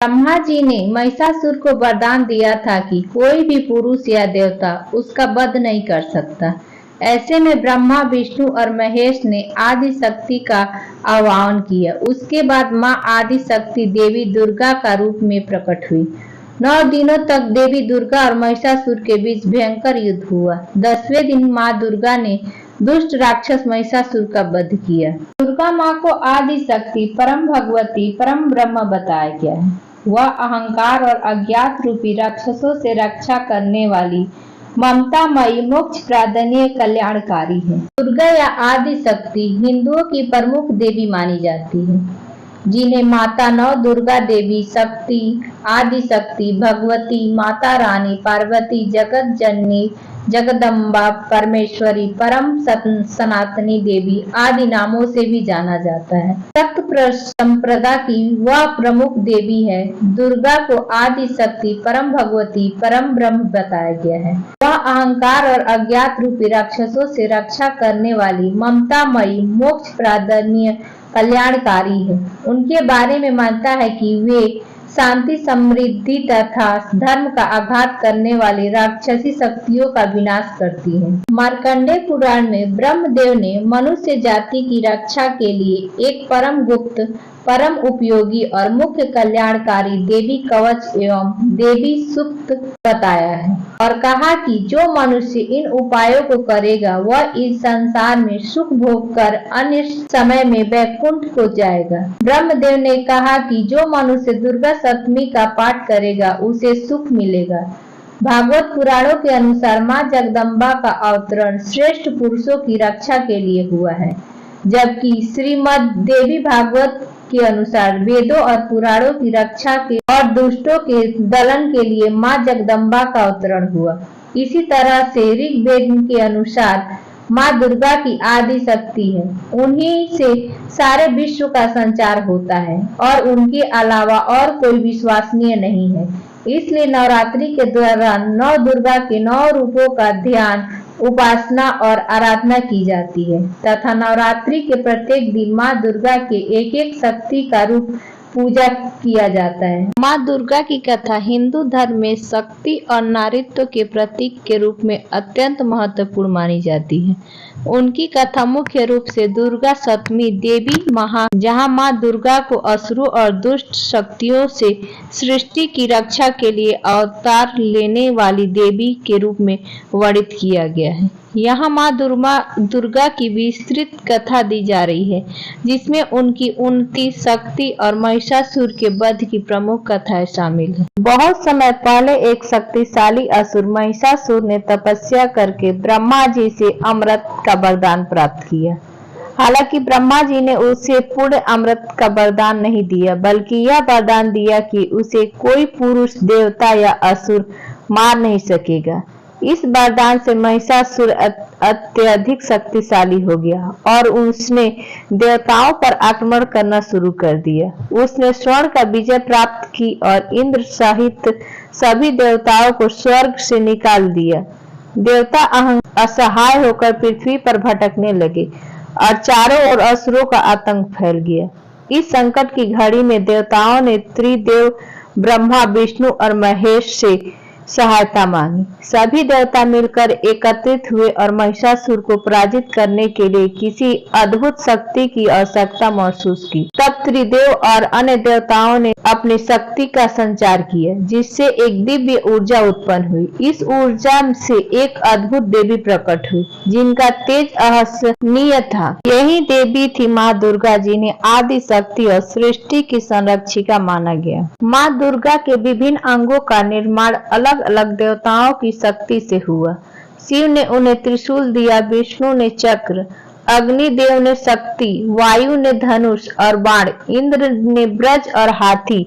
ब्रह्मा जी ने महिषासुर को वरदान दिया था कि कोई भी पुरुष या देवता उसका वध नहीं कर सकता। ऐसे में ब्रह्मा, विष्णु और महेश ने आदि शक्ति का आह्वान किया। उसके बाद माँ आदि शक्ति देवी दुर्गा का रूप में प्रकट हुई। 9 दिनों तक देवी दुर्गा और महिषासुर के बीच भयंकर युद्ध हुआ। 10वें दिन माँ दुर्गा ने दुष्ट राक्षस महिषासुर का वध किया। दुर्गा माँ को आदि शक्ति, परम भगवती, परम ब्रह्म बताया गया है। वह अहंकार और अज्ञात रूपी राक्षसों से रक्षा करने वाली ममतामयी, मोक्ष प्रदायिनी, कल्याणकारी है। दुर्गा या आदि शक्ति हिंदुओं की प्रमुख देवी मानी जाती है, जिन्हें माता नौ दुर्गा देवी, शक्ति, आदि शक्ति, भगवती, माता रानी, पार्वती, जगत जननी, जगदम्बा, परमेश्वरी, परम सनातनी देवी आदि नामों से भी जाना जाता है। शक्त संप्रदाय की वह प्रमुख देवी है। दुर्गा को आदि शक्ति, परम भगवती, परम ब्रह्म बताया गया है। वह अहंकार और अज्ञात रूपी राक्षसों से रक्षा करने वाली ममतामयी, मोक्ष प्रदायिनी, कल्याणकारी है। उनके बारे में मानता है कि वे शांति, समृद्धि तथा धर्म का आघात करने वाली राक्षसी शक्तियों का विनाश करती है। मार्कंडेय पुराण में ब्रह्मदेव ने मनुष्य जाति की रक्षा के लिए एक परम गुप्त, परम उपयोगी और मुख्य कल्याणकारी देवी कवच एवं देवी सूक्त बताया है और कहा कि जो मनुष्य इन उपायों को करेगा वह इस संसार में सुख भोग कर अन्य समय में वैकुंठ को जाएगा। ब्रह्मदेव ने कहा कि जो मनुष्य दुर्गा सप्तमी का पाठ करेगा उसे सुख मिलेगा। भागवत पुराणों के अनुसार माँ जगदम्बा का अवतरण श्रेष्ठ पुरुषों की रक्षा के लिए हुआ है, जबकि श्रीमद् देवी भागवत के अनुसार वेदों और पुराणों की रक्षा के और दुष्टों के दलन के लिए माँ जगदम्बा का अवतरण हुआ। इसी तरह से ऋग्वेद के अनुसार माँ दुर्गा की आदि शक्ति है। उन्हीं से सारे विश्व का संचार होता है और उनके अलावा और कोई विश्वसनीय नहीं है। इसलिए नवरात्रि के दौरान 9 दुर्गा के 9 रूपों का ध्यान, उपासना और आराधना की जाती है तथा नवरात्रि के प्रत्येक दिन माँ दुर्गा के एक एक शक्ति का रूप पूजा किया जाता है। माँ दुर्गा की कथा हिंदू धर्म में शक्ति और नारीत्व के प्रतीक के रूप में अत्यंत महत्वपूर्ण मानी जाती है। उनकी कथा मुख्य रूप से दुर्गा सप्तमी देवी जहाँ माँ दुर्गा को असुरों और दुष्ट शक्तियों से सृष्टि की रक्षा के लिए अवतार लेने वाली देवी के रूप में वर्णित किया गया है। यहाँ माँ दुर्गा की विस्तृत कथा दी जा रही है, जिसमें उनकी उन्नति, शक्ति और महिषासुर के वध की प्रमुख कथाएं शामिल है। बहुत समय पहले एक शक्तिशाली असुर महिषासुर ने तपस्या करके ब्रह्मा जी से अमृत का वरदान प्राप्त किया। हालांकि ब्रह्मा जी ने उसे पूर्ण अमृत का वरदान नहीं दिया, बल्कि यह वरदान दिया कि उसे कोई पुरुष, देवता या असुर मार नहीं सकेगा। इस वरदान से महिषासुर अत्यधिक शक्तिशाली हो गया और उसने देवताओं पर आक्रमण करना शुरू कर दिया। उसने स्वर्ण का विजय प्राप्त की और इंद्र सहित सभी देवताओं को स्वर्ग से निकाल दिया। देवता असहाय होकर पृथ्वी पर भटकने लगे और चारों ओर असुरों का आतंक फैल गया। इस संकट की घड़ी में देवताओं ने त्रिदेव ब्रह्मा, विष्णु और महेश से सहायता मांगी। सभी देवता मिलकर एकत्रित हुए और महिषासुर को पराजित करने के लिए किसी अद्भुत शक्ति की आवश्यकता महसूस की। तब त्रिदेव और अन्य देवताओं ने अपनी शक्ति का संचार किया, जिससे एक दिव्य ऊर्जा उत्पन्न हुई। इस ऊर्जा से एक अद्भुत देवी प्रकट हुई, जिनका तेज अहसनीय था। यही देवी थी माँ दुर्गा, जिन्हें आदि शक्ति और सृष्टि की संरक्षिका माना गया। माँ दुर्गा के विभिन्न अंगों का निर्माण अलग अलग देवताओं की शक्ति से हुआ। शिव ने उन्हें त्रिशूल दिया, विष्णु ने चक्र, अग्निदेव ने शक्ति, वायु ने धनुष और बाण, इंद्र ने ब्रज और हाथी,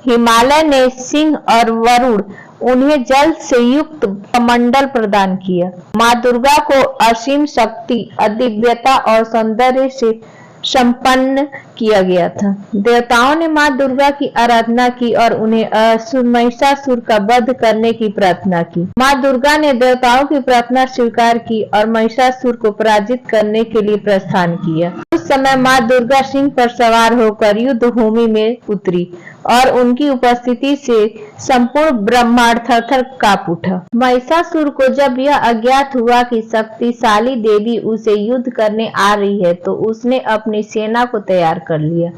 हिमालय ने सिंह और वरुण उन्हें जल से युक्त कमंडल प्रदान किया। माँ दुर्गा को असीम शक्ति, दिव्यता और सौंदर्य से संपन्न किया गया था। देवताओं ने माँ दुर्गा की आराधना की और उन्हें महिषासुर का वध करने की प्रार्थना की। माँ दुर्गा ने देवताओं की प्रार्थना स्वीकार की और महिषासुर को पराजित करने के लिए प्रस्थान किया। उस उस समय माँ दुर्गा सिंह पर सवार होकर युद्ध भूमि में उतरी और उनकी उपस्थिति से संपूर्ण ब्रह्मांड थरथर कांप उठा। महिषासुर को जब यह अज्ञात हुआ कि शक्तिशाली देवी उसे युद्ध करने आ रही है तो उसने अपनी सेना को तैयार कर लिया।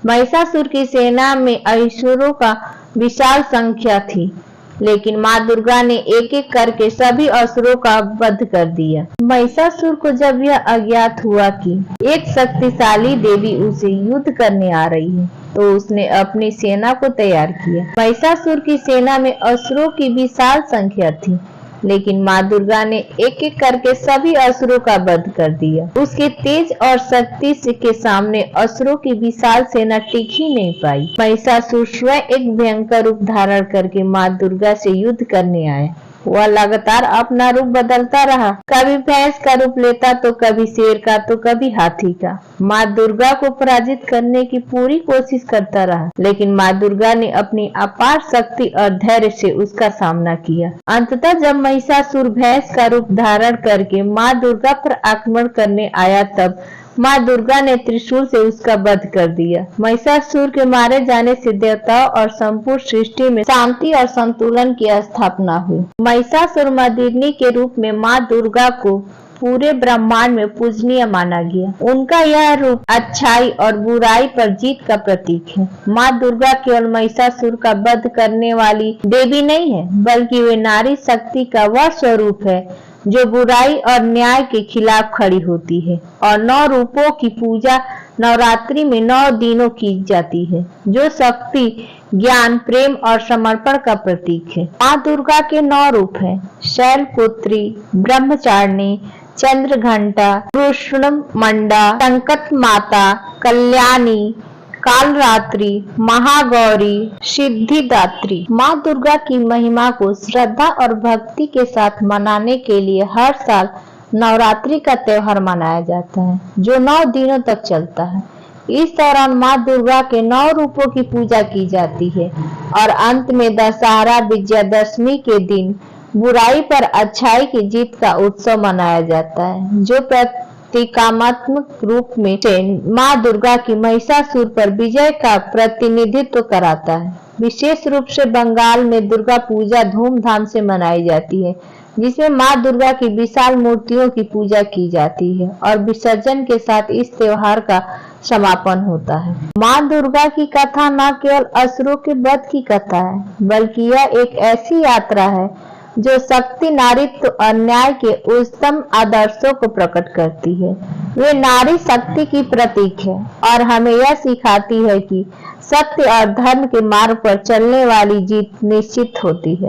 महिषासुर की सेना में असुरों का विशाल संख्या थी, लेकिन माँ दुर्गा ने एक एक करके सभी असुरों का वध कर दिया। महिषासुर को जब यह अज्ञात हुआ कि एक शक्तिशाली देवी उसे युद्ध करने आ रही है तो उसने अपनी सेना को तैयार किया। महिषासुर की सेना में असुरों की विशाल संख्या थी, लेकिन माँ दुर्गा ने एक एक करके सभी असुरों का वध कर दिया। उसके तेज और शक्ति के सामने असुरों की विशाल सेना टिक ही नहीं पाई। महिषासुर स्वयं एक भयंकर रूप धारण करके माँ दुर्गा से युद्ध करने आया। वह लगातार अपना रूप बदलता रहा, कभी भैंस का रूप लेता तो कभी शेर का तो कभी हाथी का। माँ दुर्गा को पराजित करने की पूरी कोशिश करता रहा, लेकिन माँ दुर्गा ने अपनी अपार शक्ति और धैर्य से उसका सामना किया। अंततः जब महिषासुर भैंस का रूप धारण करके माँ दुर्गा पर आक्रमण करने आया तब माँ दुर्गा ने त्रिशूल से उसका वध कर दिया। महिषासुर के मारे जाने से देवताओं और संपूर्ण सृष्टि में शांति और संतुलन की स्थापना हुई। महिषासुर मर्दिनी के रूप में माँ दुर्गा को पूरे ब्रह्मांड में पूजनीय माना गया। उनका यह रूप अच्छाई और बुराई पर जीत का प्रतीक है। माँ दुर्गा केवल महिषासुर का वध करने वाली देवी नहीं है, बल्कि वे नारी शक्ति का वह स्वरूप है जो बुराई और न्याय के खिलाफ खड़ी होती है। और 9 रूपों की पूजा नवरात्रि में 9 दिनों की जाती है, जो शक्ति, ज्ञान, प्रेम और समर्पण का प्रतीक है। माँ दुर्गा के 9 रूप हैं: शैलपुत्री, ब्रह्मचारिणी, चंद्रघंटा, कृष्णमंडा, संकट माता, कल्याणी, कालरात्रि, महागौरी, सिद्धिदात्री। माँ दुर्गा की महिमा को श्रद्धा और भक्ति के साथ मनाने के लिए हर साल नवरात्रि का त्योहार मनाया जाता है, जो 9 दिनों तक चलता है। इस दौरान माँ दुर्गा के 9 रूपों की पूजा की जाती है और अंत में दशहरा विजयादशमी के दिन बुराई पर अच्छाई की जीत का उत्सव मनाया जाता है, जो प्रतीकात्मक रूप में माँ दुर्गा की महिषासुर पर विजय का प्रतिनिधित्व कराता है। विशेष रूप से बंगाल में दुर्गा पूजा धूमधाम से मनाई जाती है, जिसमें माँ दुर्गा की विशाल मूर्तियों की पूजा की जाती है और विसर्जन के साथ इस त्योहार का समापन होता है। माँ दुर्गा की कथा न केवल असुरों के वध की कथा है, बल्कि यह एक ऐसी यात्रा है जो शक्ति, नारीत्व और न्याय के उच्चतम आदर्शों को प्रकट करती है। वे नारी शक्ति की प्रतीक है और हमें यह सिखाती है कि सत्य और धर्म के मार्ग पर चलने वाली जीत निश्चित होती है।